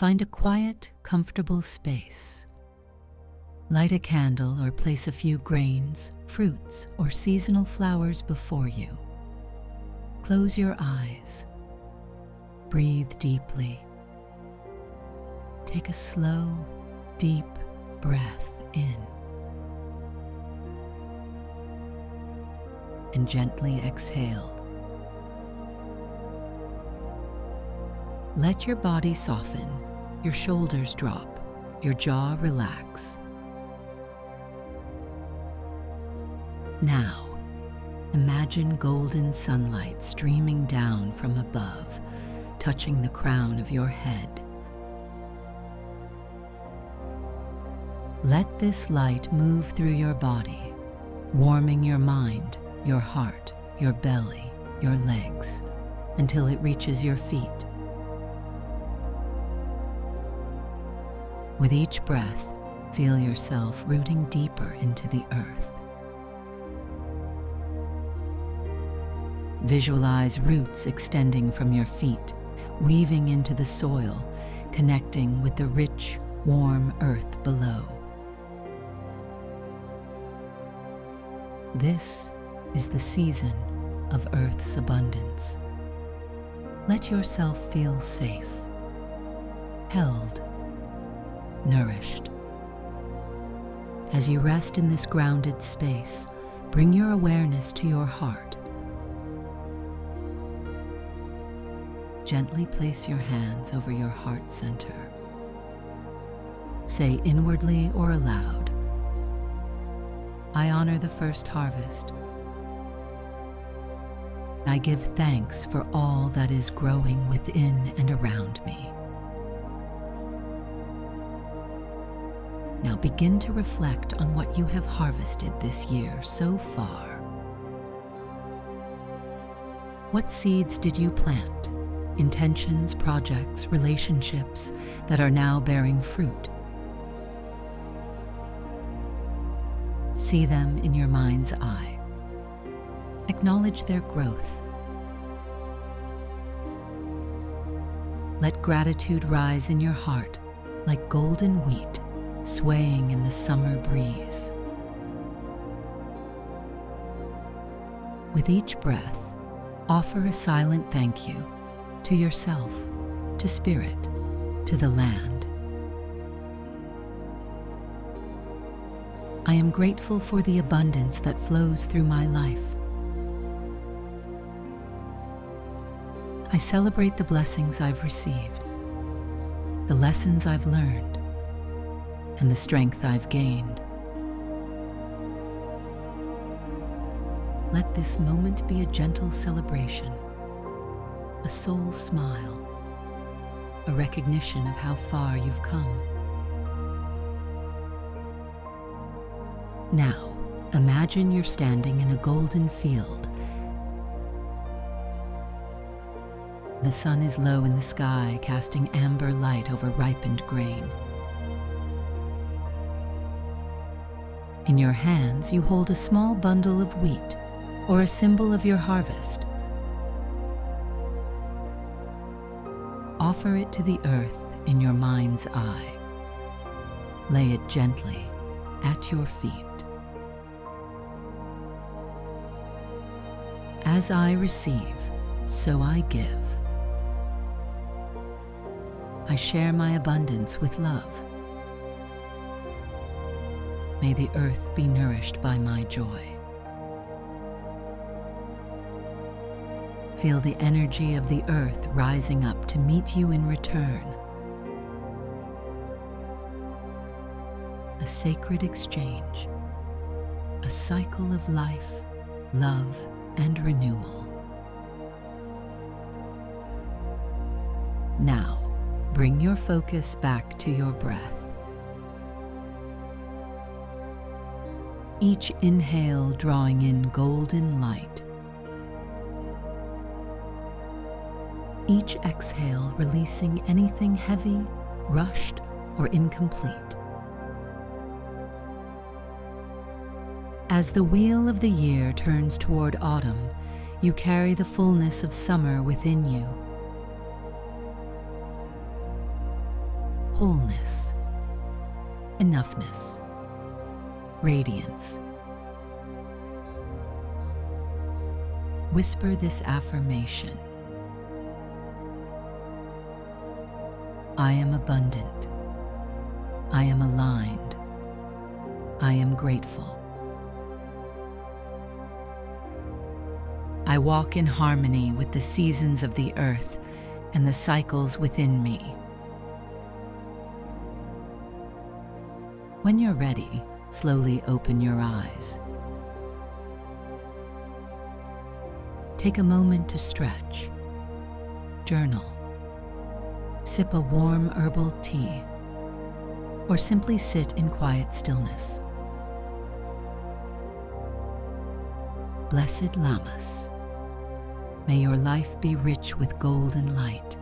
Find a quiet, comfortable space. Light a candle or place a few grains, fruits, or seasonal flowers before you. Close your eyes. Breathe deeply. Take a slow, deep breath in. And gently exhale. Let your body soften, your shoulders drop, your jaw relax. Now, imagine golden sunlight streaming down from above, touching the crown of your head. Let this light move through your body, warming your mind, your heart, your belly, your legs, until it reaches your feet. With each breath, feel yourself rooting deeper into the earth. Visualize roots extending from your feet, weaving into the soil, connecting with the rich, warm earth below. This is the season of Earth's abundance. Let yourself feel safe, held, nourished. As you rest in this grounded space, bring your awareness to your heart. Gently place your hands over your heart center. Say inwardly or aloud, "I honor the first harvest. I give thanks for all that is growing within and around me." Now begin to reflect on what you have harvested this year so far. What seeds did you plant? Intentions, projects, relationships that are now bearing fruit. See them in your mind's eye. Acknowledge their growth. Let gratitude rise in your heart like golden wheat swaying in the summer breeze. With each breath, offer a silent thank you to yourself, to spirit, to the land. I am grateful for the abundance that flows through my life. I celebrate the blessings I've received, the lessons I've learned, and the strength I've gained. Let this moment be a gentle celebration, a soul smile, a recognition of how far you've come. Now, imagine you're standing in a golden field. The sun is low in the sky, casting amber light over ripened grain. In your hands, you hold a small bundle of wheat, or a symbol of your harvest. Offer it to the earth in your mind's eye. Lay it gently at your feet. As I receive, so I give. I share my abundance with love. May the earth be nourished by my joy. Feel the energy of the earth rising up to meet you in return. A sacred exchange, a cycle of life, love, and renewal. Now, bring your focus back to your breath. Each inhale drawing in golden light. Each exhale releasing anything heavy, rushed, or incomplete. As the wheel of the year turns toward autumn, you carry the fullness of summer within you. wholeness, enoughness, radiance. Whisper this affirmation. I am abundant. I am aligned. I am grateful. I walk in harmony with the seasons of the earth and the cycles within me. When you're ready, slowly open your eyes. Take a moment to stretch, journal, sip a warm herbal tea, or simply sit in quiet stillness. Blessed Lammas, may your life be rich with golden light.